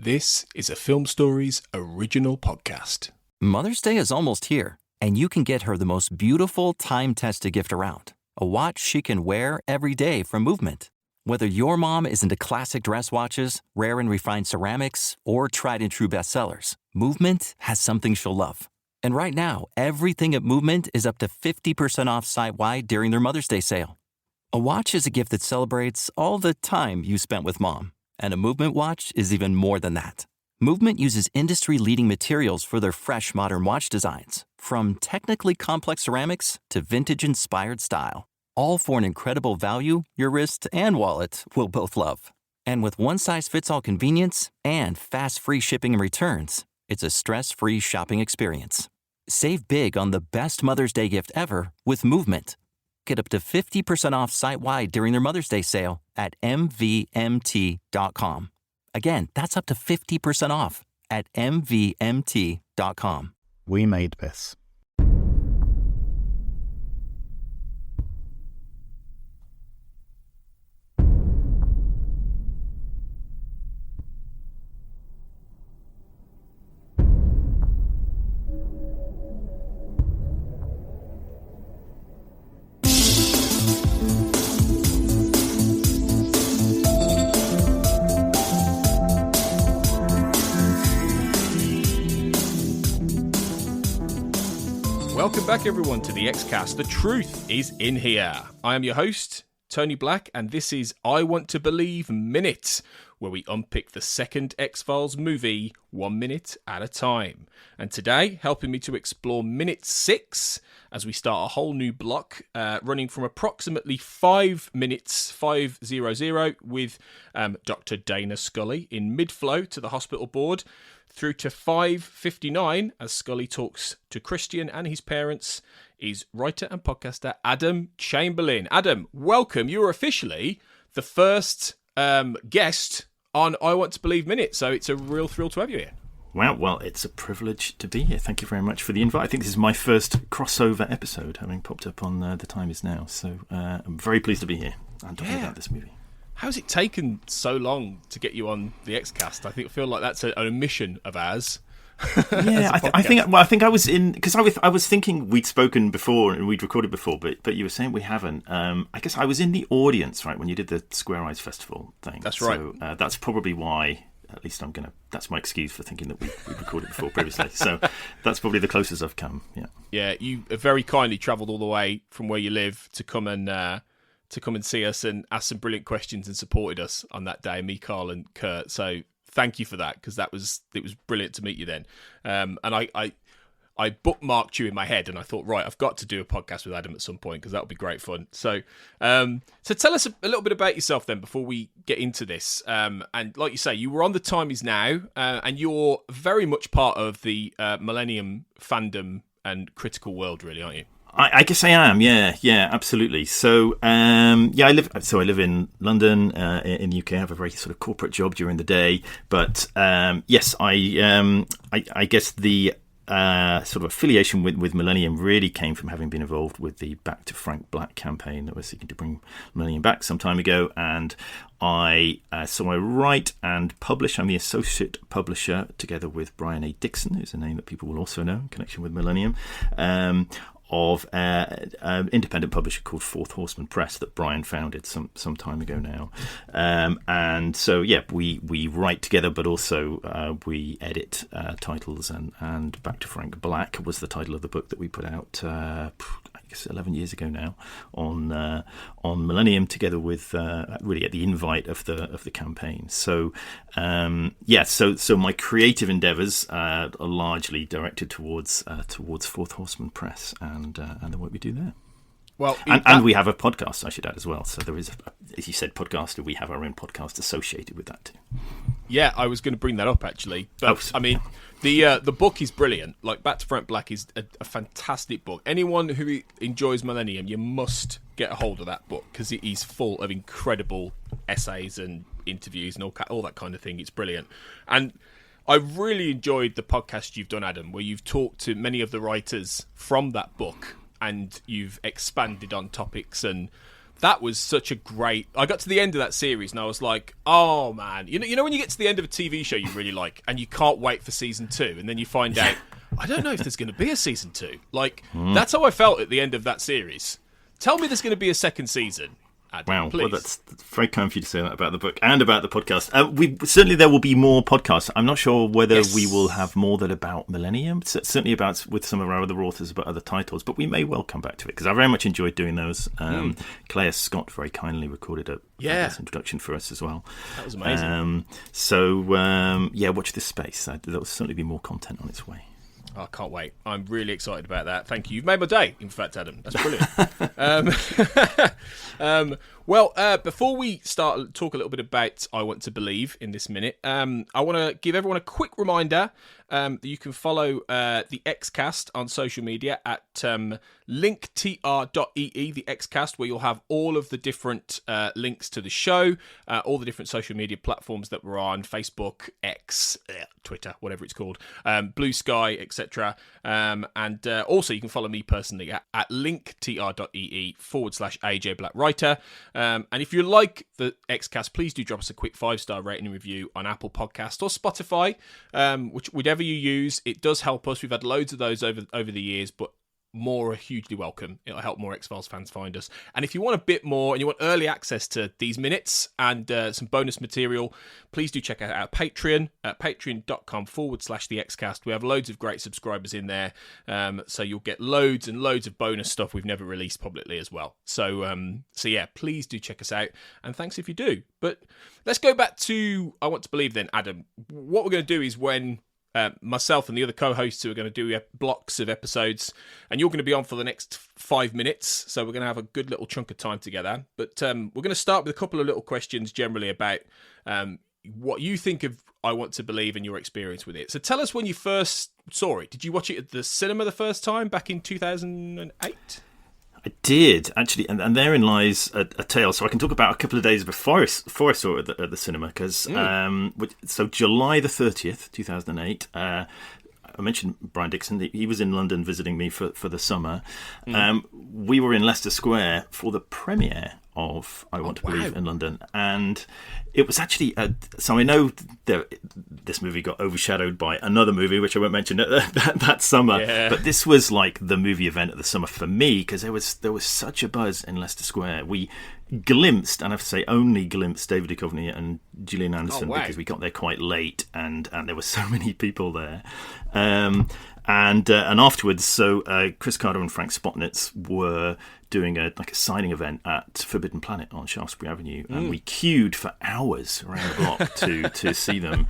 This is a Film Stories original podcast. Mother's Day is almost here, and you can get her the most beautiful time-tested gift around. A watch she can wear every day from Movement. Whether your mom is into classic dress watches, rare and refined ceramics, or tried-and-true bestsellers, Movement has something she'll love. And right now, everything at Movement is up to 50% off site-wide during their Mother's Day sale. A watch is a gift that celebrates all the time you spent with Mom. And a Movement watch is even more than that. Movement uses industry-leading materials for their fresh, modern watch designs, from technically complex ceramics to vintage-inspired style, all for an incredible value your wrist and wallet will both love. And with one-size-fits-all convenience and fast free shipping and returns, it's a stress-free shopping experience. Save big on the best Mother's Day gift ever with Movement. Get up to 50% off site-wide during their Mother's Day sale at mvmt.com. Again, that's up to 50% off at mvmt.com. We made this. Welcome back, everyone, to the X-Cast. The truth is in here. I am your host, Tony Black, and this is I Want to Believe Minute, where we unpick the second X-Files movie 1 minute at a time. And today, helping me to explore minute 6, as we start a whole new block, running from approximately 5 minutes, 5:00, with Dr. Deana Scully in mid-flow to the hospital board, through to 5:59 as Scully talks to Christian and his parents, is writer and podcaster Adam Chamberlain. Adam, welcome. You're officially the first guest on I Want to Believe Minute, so it's a real thrill to have you here. Wow, well, it's a privilege to be here. Thank you very much for the invite. I think this is my first crossover episode, having popped up on The Time Is Now, so I'm very pleased to be here and talking about this movie. How's it taken so long to get you on the X-Cast? I feel like that's an omission of ours. Yeah, I think I was in, because I was thinking we'd spoken before and we'd recorded before, but you were saying we haven't. I guess I was in the audience, right, when you did the Square Eyes Festival thing. That's right. So that's probably why. At least that's my excuse for thinking that we'd recorded before previously. So that's probably the closest I've come. Yeah. Yeah, you very kindly travelled all the way from where you live to come and see us and ask some brilliant questions and supported us on that day, me, Carl and Kurt. So thank you for that, because it was brilliant to meet you then. And I bookmarked you in my head and I thought, right, I've got to do a podcast with Adam at some point, because that would be great fun. So tell us a little bit about yourself then before we get into this. And like you say, you were on The Time Is Now, and you're very much part of the Millennium fandom and critical world, really, aren't you? I guess I am. Yeah, absolutely. So, I live in London, in the UK. I have a very sort of corporate job during the day, but yes, I guess the sort of affiliation with Millennium really came from having been involved with the Back to Frank Black campaign that was seeking to bring Millennium back some time ago, and I write and publish. I'm the associate publisher, together with Brian A. Dixon, who's a name that people will also know in connection with Millennium, of an independent publisher called Fourth Horseman Press that Brian founded some time ago now. And so, yeah, we write together, but also we edit titles. And Back to Frank Black was the title of the book that we put out, I guess 11 years ago now, on Millennium, together with really at the invite of the campaign. So so my creative endeavours are largely directed towards Fourth Horseman Press and the work we do there. Well, and we have a podcast, I should add, as well. So there is, as you said, podcaster. We have our own podcast associated with that too. Yeah, I was going to bring that up actually. But I mean, the book is brilliant. Like, Back to Frank Black is a fantastic book. Anyone who enjoys Millennium, you must get a hold of that book, because it is full of incredible essays and interviews and all that kind of thing. It's brilliant. And I really enjoyed the podcast you've done, Adam, where you've talked to many of the writers from that book and you've expanded on topics and that was such a great... I got to the end of that series and I was like, oh, man. You know when you get to the end of a TV show you really like and you can't wait for season 2 and then you find out, I don't know if there's going to be a season 2. Like, that's how I felt at the end of that series. Tell me there's going to be a second season. Adam, wow, please. well, that's very kind for you to say that about the book and about the podcast. Certainly there will be more podcasts. I'm not sure whether we will have more that about Millennium, certainly about with some of our other authors about other titles, but we may well come back to it because I very much enjoyed doing those. Clea Scott very kindly recorded a introduction for us as well. That was amazing. Watch this space. There will certainly be more content on its way. I can't wait. I'm really excited about that. Thank you. You've made my day, in fact, Adam. That's brilliant. Before we start talk a little bit about I Want to Believe in this minute, I want to give everyone a quick reminder that you can follow the Xcast on social media at linktr.ee, the Xcast, where you'll have all of the different links to the show, all the different social media platforms that we're on, Facebook, X, Twitter, whatever it's called, Blue Sky, etc. And also you can follow me personally at linktr.ee/AJ Black Writer. And if you like the Xcast, please do drop us a quick 5-star rating and review on Apple Podcast or Spotify, whichever you use. It does help us. We've had loads of those over the years, but more are hugely welcome. It'll help more X-Files fans find us. And if you want a bit more and you want early access to these minutes and some bonus material, please do check out our Patreon at patreon.com/the-Xcast. We have loads of great subscribers in there. So you'll get loads and loads of bonus stuff we've never released publicly as well. So yeah, please do check us out. And thanks if you do. But let's go back to I Want to Believe then, Adam. What we're going to do is when... myself and the other co-hosts who are going to do blocks of episodes, and you're going to be on for the next 5 minutes, so we're going to have a good little chunk of time together. But we're going to start with a couple of little questions generally about what you think of I Want to Believe and your experience with it. So tell us when you first saw it. Did you watch it at the cinema the first time back in 2008? I did, actually, and therein lies a tale. So I can talk about a couple of days before I saw it at the cinema, because so July the 30th, 2008, I mentioned Brian Dixon. He was in London visiting me for the summer. We were in Leicester Square for the premiere of I Want to Believe in London, and it was actually so I know this movie got overshadowed by another movie which I won't mention that summer, but this was like the movie event of the summer for me, because there was such a buzz in Leicester Square. We glimpsed, and I have to say only glimpsed, David Duchovny and Gillian Anderson because we got there quite late, and there were so many people there. And afterwards, so Chris Carter and Frank Spotnitz were doing a signing event at Forbidden Planet on Shaftesbury Avenue, and we queued for hours around the block to see them.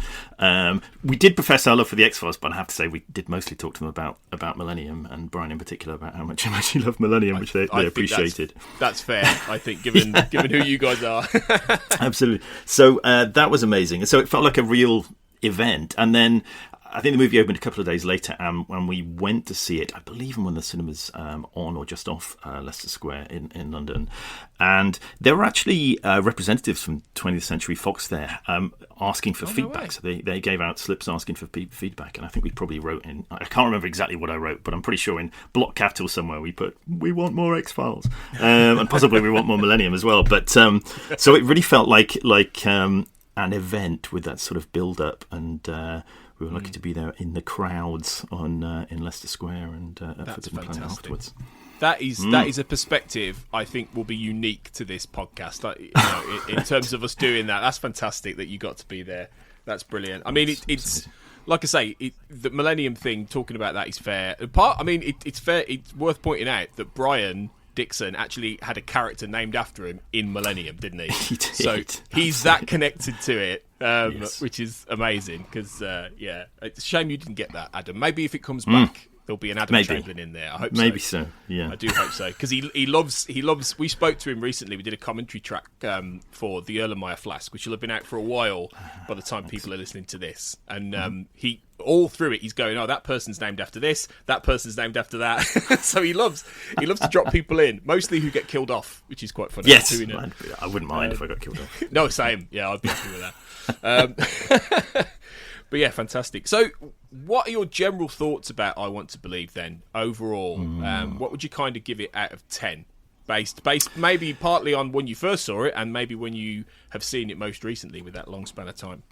We did profess our love for the X-Files, but I have to say we did mostly talk to them about Millennium, and Brian in particular about how much he loved Millennium, which they appreciated. That's fair, I think, given who you guys are. Absolutely. So that was amazing. So it felt like a real event, and then I think the movie opened a couple of days later, and when we went to see it, I believe in one of the cinemas on or just off Leicester Square in London, and there were actually representatives from 20th Century Fox there asking for feedback. So they gave out slips asking for feedback, and I think we probably wrote in, I can't remember exactly what I wrote, but I'm pretty sure in block capital somewhere we put, we want more X-Files, and possibly we want more Millennium as well. But so it really felt like an event with that sort of build-up, and we were lucky to be there in the crowds in Leicester Square and at Forbidden Planet afterwards. That is a perspective I think will be unique to this podcast. In terms of us doing that, that's fantastic that you got to be there. That's brilliant. I mean, it's like I say, the Millennium thing. Talking about that is fair. It's fair. It's worth pointing out that Brian Dixon actually had a character named after him in Millennium, didn't he? He did. So he's that connected to it, yes. Which is amazing. Because it's a shame you didn't get that, Adam. Maybe if it comes back, there'll be an Adam Chamberlain in there. I hope so. Maybe so. Yeah, I do hope so, because he loves. We spoke to him recently. We did a commentary track for the Erlenmeyer Flask, which will have been out for a while by the time people are listening to this. And he all through it, he's going, "Oh, that person's named after this. That person's named after that." So he loves to drop people in, mostly who get killed off, which is quite funny. Yes, I wouldn't mind if I got killed off. No, same. Yeah, I'd be happy with that. But yeah, fantastic. So what are your general thoughts about I Want to Believe then, overall? What would you kind of give it out of 10? based maybe partly on when you first saw it, and maybe when you have seen it most recently with that long span of time.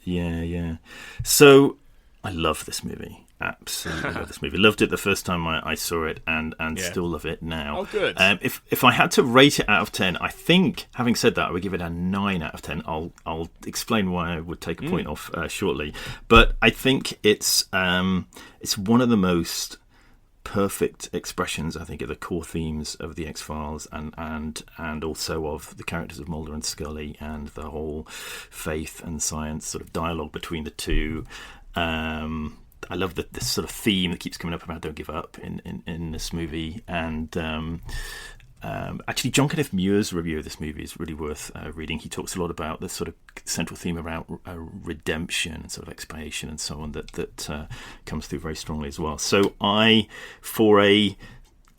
Yeah. So I love this movie. Absolutely love this movie. Loved it the first time I saw it, and still love it now. Oh, good. If I had to rate it out of 10, I think, having said that, I would give it a 9 out of 10. I'll explain why I would take a point off shortly. But I think it's one of the most perfect expressions, I think, of the core themes of the X-Files and also of the characters of Mulder and Scully, and the whole faith and science sort of dialogue between the two. I love this sort of theme that keeps coming up about don't give up in this movie. And actually, John Kenneth Muir's review of this movie is really worth reading. He talks a lot about the sort of central theme around redemption and sort of expiation and so on that comes through very strongly as well. So for a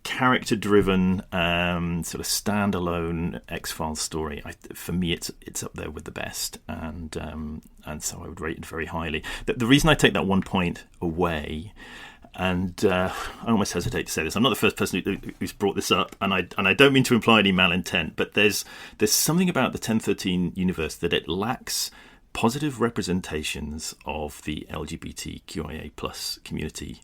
character-driven sort of standalone X-Files story, for me it's up there with the best, and so I would rate it very highly. The reason I take that 1 point away, and I almost hesitate to say this, I'm not the first person who's brought this up, and I don't mean to imply any malintent, but there's something about the 1013 universe that it lacks positive representations of the LGBTQIA plus community,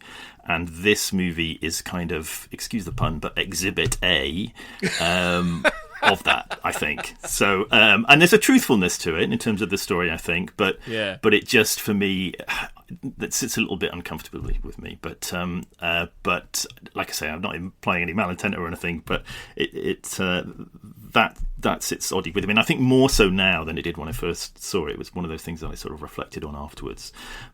and this movie is kind of, excuse the pun, but exhibit A of that, I think. So, and there's a truthfulness to it in terms of the story, I think, but it just, for me, that sits a little bit uncomfortably with me. But like I say, I'm not implying any malintent or anything, but that sits oddly with me. And I think more so now than it did when I first saw it. It was one of those things that I sort of reflected on afterwards.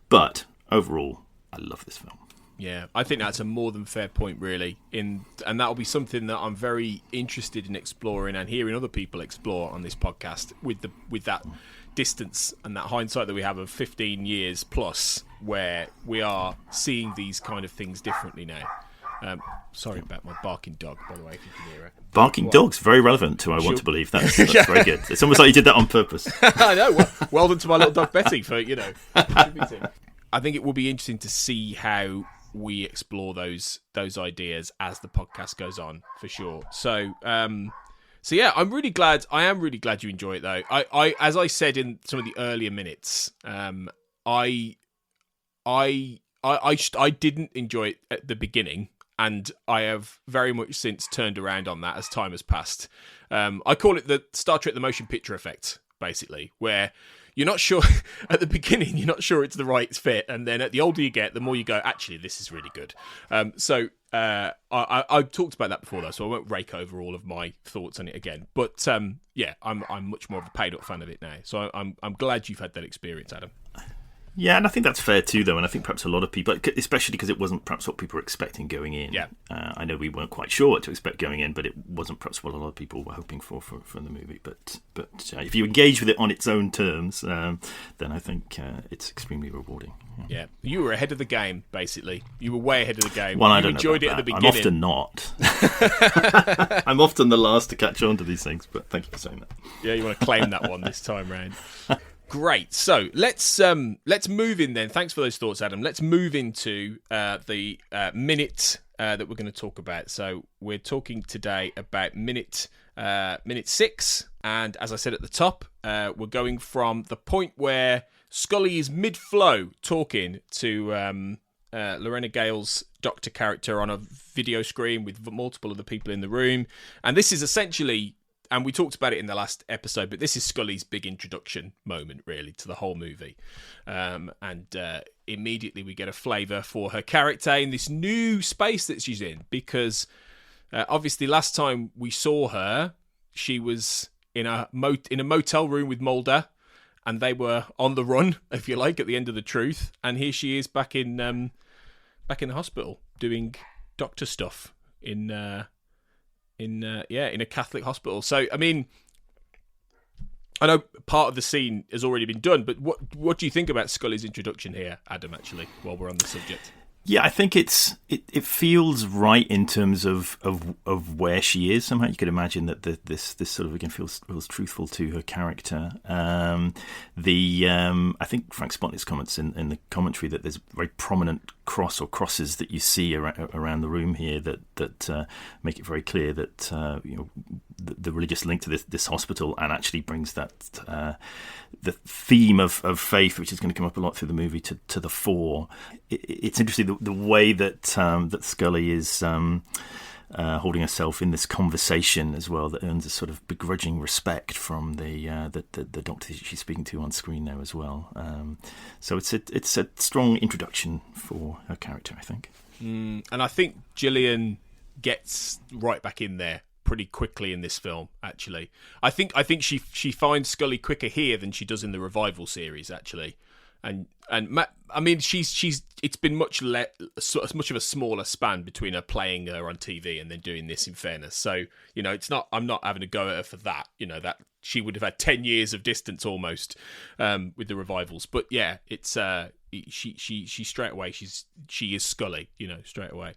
But overall, I love this film. Yeah, I think that's a more than fair point, really. And that'll be something that I'm very interested in exploring and hearing other people explore on this podcast with that distance and that hindsight that we have of 15 years plus, where we are seeing these kind of things differently now. Sorry about my barking dog, by the way, if you can hear it. Barking dog's very relevant to I Want to Believe. That's very good. It's almost like you did that on purpose. I know. Well done to my little dog Betty for, contributing. I think it will be interesting to see how we explore those ideas as the podcast goes on, for sure. So yeah, I am really glad you enjoy it, though. I as I said in some of the earlier minutes, I didn't enjoy it at the beginning, and I have very much since turned around on that as time has passed. I call it the Star Trek the Motion Picture effect, basically, where you're not sure at the beginning, you're not sure it's the right fit, and then the older you get, the more you go, actually, this is really good. So I've talked about that before, though, so I won't rake over all of my thoughts on it again. But yeah, I'm much more of a paid-up fan of it now. So I'm glad you've had that experience, Adam. Yeah, and I think that's fair too, though, and I think perhaps a lot of people, especially because it wasn't perhaps what people were expecting going in. Yeah. I know we weren't quite sure what to expect going in, but it wasn't perhaps what a lot of people were hoping for the movie. But if you engage with it on its own terms, then I think it's extremely rewarding. Yeah, you were ahead of the game, basically. You were way ahead of the game. Well, I you don't enjoyed know it about at the that. beginning. I'm often not. I'm often the last to catch on to these things, but thank you for saying that. Yeah, you want to claim that one this time round. Great. So let's move in then. Thanks for those thoughts, Adam. Let's move into the minute that we're going to talk about. So we're talking today about minute 6, and as I said at the top, we're going from the point where Scully is mid-flow talking to Lorena Gale's doctor character on a video screen with multiple other people in the room, and this is essentially. And we talked about it in the last episode, but this is Scully's big introduction moment, really, to the whole movie. And immediately we get a flavour for her character in this new space that she's in. Because obviously last time we saw her, she was in a motel room with Mulder, and they were on the run, if you like, at the end of the truth. And here she is back in the hospital doing doctor stuff in a Catholic hospital. So, I mean, I know part of the scene has already been done, but what do you think about Scully's introduction here, Adam, actually, while we're on the subject? Yeah, I think it feels right in terms of where she is. Somehow you could imagine that this sort of again feels truthful to her character. I think Frank Spotnit's comments in the commentary that there's a very prominent cross or crosses that you see around the room here that make it very clear that the religious link to this hospital, and actually brings that the theme of faith, which is going to come up a lot through the movie, to the fore. It's interesting the way that Scully is holding herself in this conversation as well, that earns a sort of begrudging respect from the doctor she's speaking to on screen now as well. So it's a strong introduction for her character, I think. And I think Gillian gets right back in there pretty quickly in this film. Actually, I think she finds Scully quicker here than she does in the Revival series. Actually, and I mean, it's been much of a smaller span between her playing her on TV and then doing this. In fairness, so it's not. I'm not having a go at her for that. That she would have had 10 years of distance almost with the Revivals. But yeah, it's she straight away she is Scully. Straight away.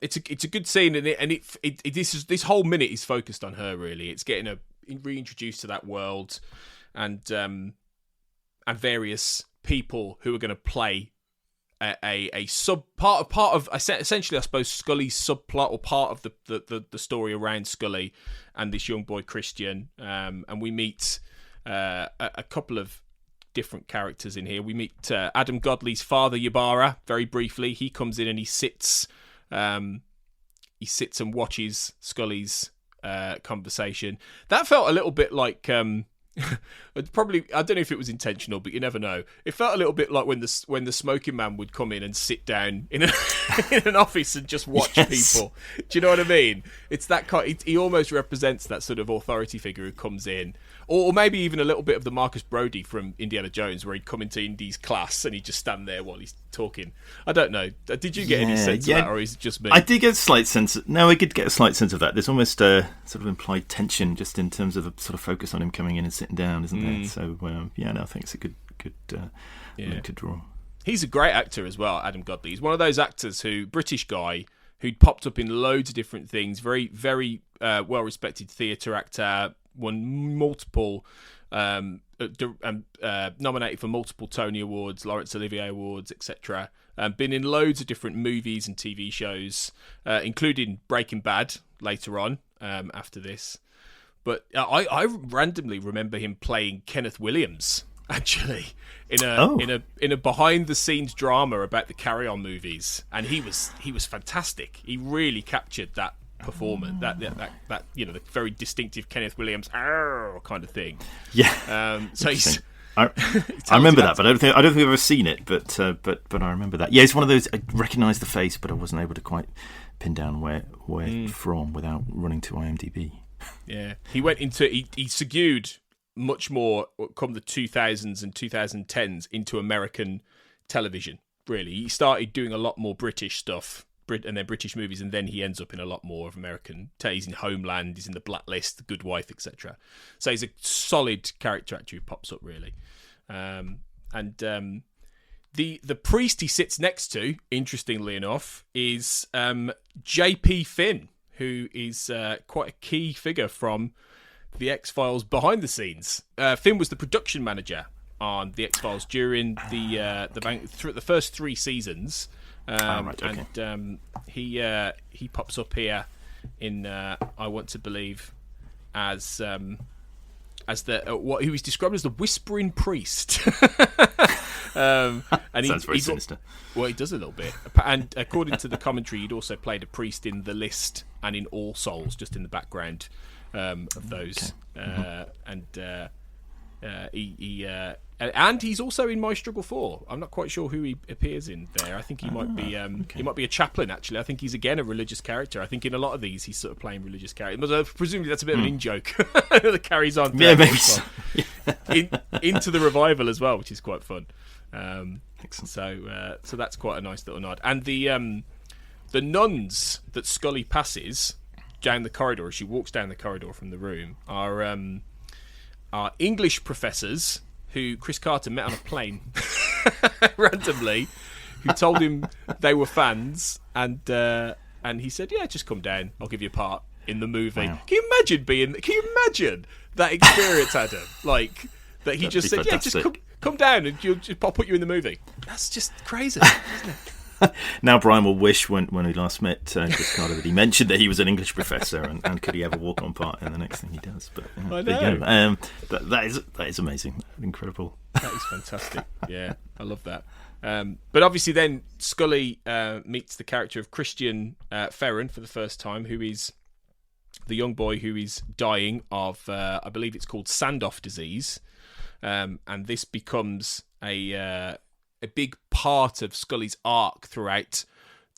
It's a good scene, and this whole minute is focused on her. Really, it's getting her reintroduced to that world, and various people who are going to play a sub part of essentially, I suppose, Scully's subplot, or part of the story around Scully and this young boy Christian. And we meet a couple of different characters in here. We meet Adam Godley's father, Ybarra, very briefly. He comes in and he sits and watches Scully's conversation. That felt a little bit like probably, I don't know if it was intentional, but you never know. It felt a little bit like when the smoking man would come in and sit down in an office and just watch people. Do you know what I mean? It's that kind. He almost represents that sort of authority figure who comes in, or maybe even a little bit of the Marcus Brody from Indiana Jones, where he'd come into Indy's class and he'd just stand there while he's talking. I don't know. Did you get any sense of that, or is it just me? I did get a slight sense. I did get a slight sense of that. There's almost a sort of implied tension just in terms of a sort of focus on him coming in and sitting down, isn't there? So I think it's a good to draw. He's a great actor as well, Adam Godley. He's one of those actors British guy who'd popped up in loads of different things. Very, very well-respected theatre actor. Won multiple, nominated for multiple Tony Awards, Laurence Olivier Awards, etc. Been in loads of different movies and TV shows, including Breaking Bad later on after this. But I randomly remember him playing Kenneth Williams, actually, in a behind the scenes drama about the Carry On movies, and he was fantastic. He really captured that performance, that the very distinctive Kenneth Williams kind of thing. Yeah. So he's. I remember that, but I don't think I've ever seen it. But I remember that. Yeah, it's one of those. I recognised the face, but I wasn't able to quite pin down where from without running to IMDb. Yeah, he went into he segued much more come the 2000s and 2010s into American television. Really, he started doing a lot more British stuff, and then British movies, and then he ends up in a lot more of American. He's in Homeland, he's in The Blacklist, The Good Wife, etc. So he's a solid character actor who pops up really. The priest he sits next to, interestingly enough, is J.P. Finn, who is quite a key figure from the X-Files behind the scenes. Finn was the production manager on the X-Files during the first 3 seasons. And he pops up here in I Want to Believe as the what he was described as the whispering priest. And sounds very sinister. Well, he does a little bit. And according to the commentary, he'd also played a priest in The List and in All Souls, just in the background of those. Okay. And he's also in My Struggle 4. I'm not quite sure who he appears in there. I think he might be he might be a chaplain, actually. I think he's again a religious character. I think in a lot of these he's sort of playing religious characters. But presumably that's a bit of an in-joke that carries on. Yeah, maybe so. Into the Revival as well, which is quite fun. Excellent. So that's quite a nice little nod. And the nuns that Scully passes down the corridor, as she walks down the corridor from the room, are English professors who Chris Carter met on a plane randomly, who told him they were fans, and he said, "Yeah, just come down. I'll give you a part in the movie." Wow. Can you imagine that experience, Adam? Like that he just said, fantastic. "Yeah, just come down, and I'll put you in the movie." That's just crazy, isn't it? Now Brian will wish when we last met Chris Carter that he mentioned that he was an English professor and could he ever walk on part in the next thing he does. But I there you know. go. That is amazing, incredible. That is fantastic. Yeah, I love that. But obviously then Scully meets the character of Christian Ferren for the first time, who is the young boy who is dying of, I believe it's called Sandoff disease. And this becomes a big part of Scully's arc throughout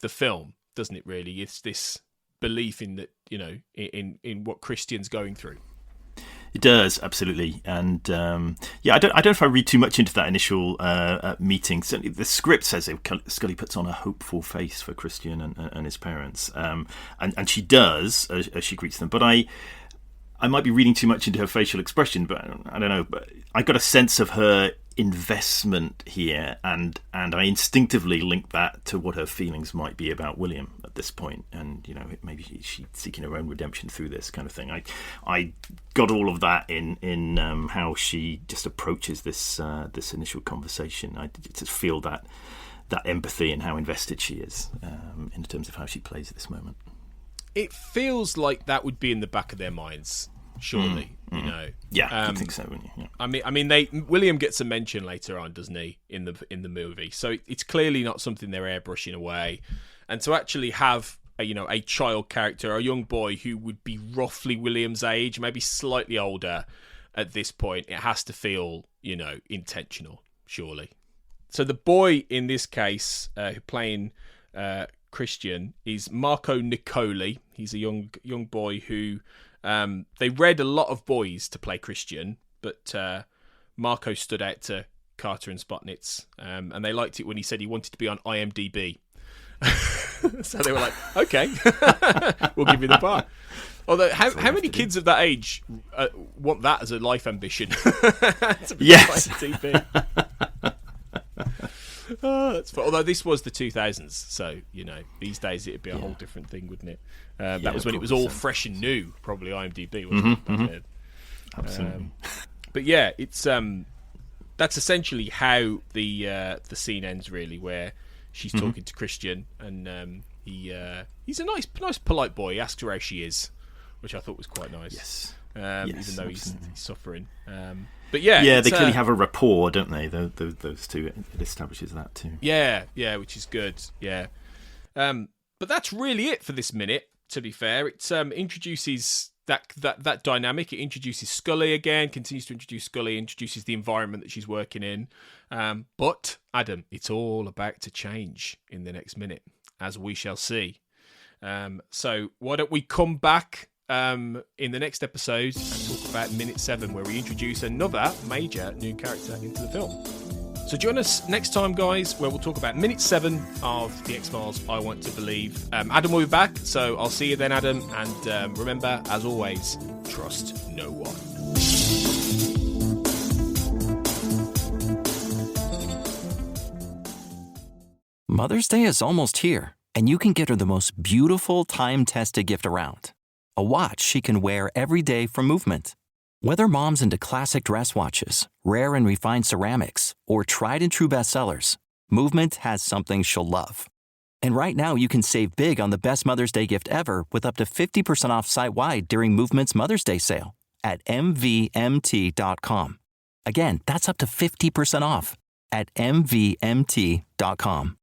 the film, doesn't it? Really, it's this belief in that, in what Christian's going through. It does, absolutely, and I don't know if I read too much into that initial meeting. Certainly, the script says Scully puts on a hopeful face for Christian and his parents, and she does as she greets them. But I might be reading too much into her facial expression, but I don't know. But I got a sense of her investment here, and I instinctively link that to what her feelings might be about William at this point, and maybe she's seeking her own redemption through this kind of thing. I got all of that in how she just approaches this initial conversation. I just feel that empathy and how invested she is in terms of how she plays at this moment. It feels like that would be in the back of their minds, surely. Yeah, I think so. Yeah. I mean, William gets a mention later on, doesn't he, in the movie? So it's clearly not something they're airbrushing away, and to actually have a child character, a young boy who would be roughly William's age, maybe slightly older at this point, it has to feel intentional, surely. So the boy in this case, playing Christian, is Marco Nicole. He's a young boy who. They read a lot of boys to play Christian, but Marco stood out to Carter and Spotnitz, and they liked it when he said he wanted to be on IMDb. So they were like, "Okay, we'll give you the part." Although, how many kids of that age want that as a life ambition? To be on IMDb. Oh, that's fun. Although this was the 2000s, so these days it'd be a whole different thing, wouldn't it? That was when it was all fresh and new. Probably IMDb wasn't it? Absolutely. But yeah, it's that's essentially how the scene ends, really, where she's talking to Christian, and he's a nice, polite boy. He asks her how she is, which I thought was quite nice. Yes. Even though he's suffering. But they clearly have a rapport, don't they? Those two. It establishes that too. Yeah, which is good. Yeah, but that's really it for this minute. To be fair, it introduces that dynamic. It introduces Scully again. Continues to introduce Scully. Introduces the environment that she's working in. But Adam, it's all about to change in the next minute, as we shall see. So why don't we come back in the next episode and talk about minute 7, where we introduce another major new character into the film. So join us next time, guys, where we'll talk about minute 7 of The X-Files I Want to Believe. Adam will be back, so I'll see you then, Adam. And remember, as always, trust no one. Mother's Day is almost here, and you can get her the most beautiful time-tested gift around. A watch she can wear every day from Movement. Whether mom's into classic dress watches, rare and refined ceramics, or tried and true bestsellers, Movement has something she'll love. And right now you can save big on the best Mother's Day gift ever with up to 50% off site-wide during Movement's Mother's Day sale at MVMT.com. Again, that's up to 50% off at MVMT.com.